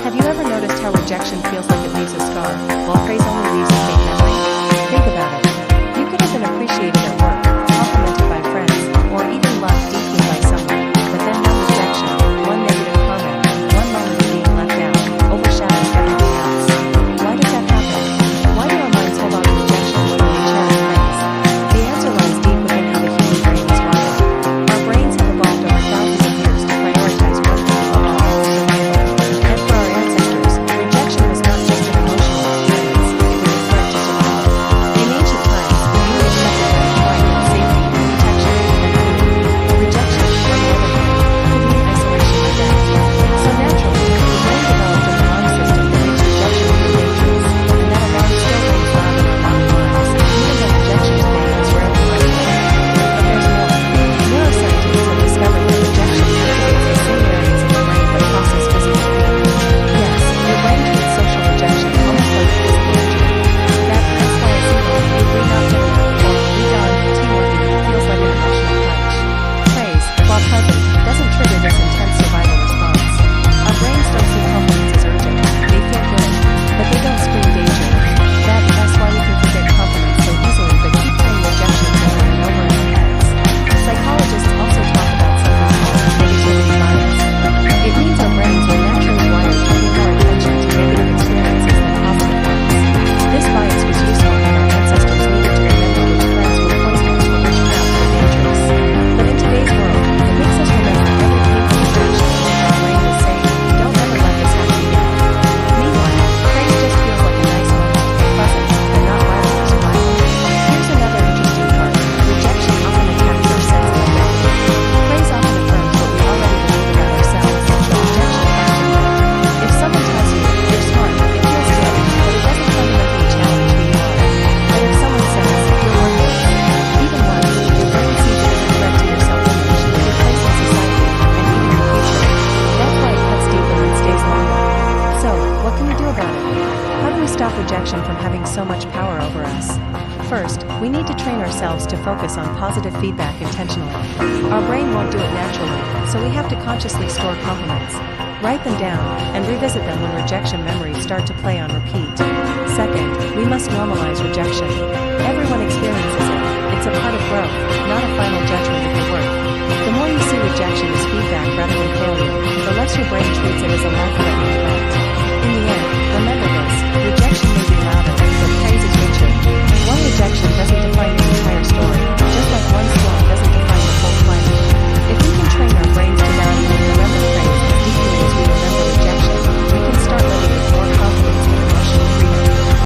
Have you ever noticed how rejection feels like it leaves a scar, while praise only leaves a faint memory? Think about it. You could have been appreciated at work, complimented by friends, or even loved deeply by someone, but then one rejection, one negative comment, one moment of being left out, overshadows everything else. Why does that happen? Why do our minds hold on to rejection more than we cherish praise? The answer lies deep within how the human brain is wired. Our brains have evolved over thousands of years to prioritize one thing above all else, survival. And for our ancestors, rejection was not just an emotional experience, it was a threat to survival. In ancient times, you accepted them providing safety, protection, and food. Rejection, on the other hand, could mean isolation or death. So naturally, the brain developed an alarm system that makes rejection feel dangerous, and that alarm still rings loud in our modern lives, even though rejection today is rarely isolated. But there's more. Neuroscientists have discovered that rejection activates the same areas in the brain that process physical pain. Yes, your brain treats social rejection almost like a physical injury. That's why a single "we not doing" or "we done" teamworking feels like an emotional punch. Praise, while pleasant, doesn't trigger this intense survival response. Our brains don't see compliments as urgent. They feel good, but they don't scream danger. That's why we can forget compliments so easily but keep playing rejections over and over in our heads. Psychologists also talk about self-esteem negativity bias. It means our brains are naturally wired to pay more attention to negative experiences than positive ones. This bias was useful when our ancestors needed to remember which plants were poisonous or which traps were dangerous. But in today's world, it makes us remember every painful rejection and our brain is saying, don't ever let this happen again. Meanwhile, praise just feels like a nice moment, pleasant, and not vital for survival. Here's another interesting part. Rejection often attacks our sense of identity. Praise often affirms what we already believe about ourselves, but rejection questions it. If someone tells you, you're smart, it feels good, but it doesn't fundamentally challenge who you are. But if someone says, you're worthless, even once, your brain sees it as a threat to your self-image, your place in society, and even your future. That's why it cuts deeper and stays longer. So, what can we do about it? How do we stop rejection from having so much power over us? First, we need to train ourselves to focus on positive feedback intentionally. Our brain won't do it naturally, so we have to consciously store compliments. Write them down, and revisit them when rejection memories start to play on repeat. Second, we must normalize rejection. Everyone experiences it. It's a part of growth, not a final judgment of your worth. The more you see rejection as feedback rather than failure, the less your brain treats it as a life-threatening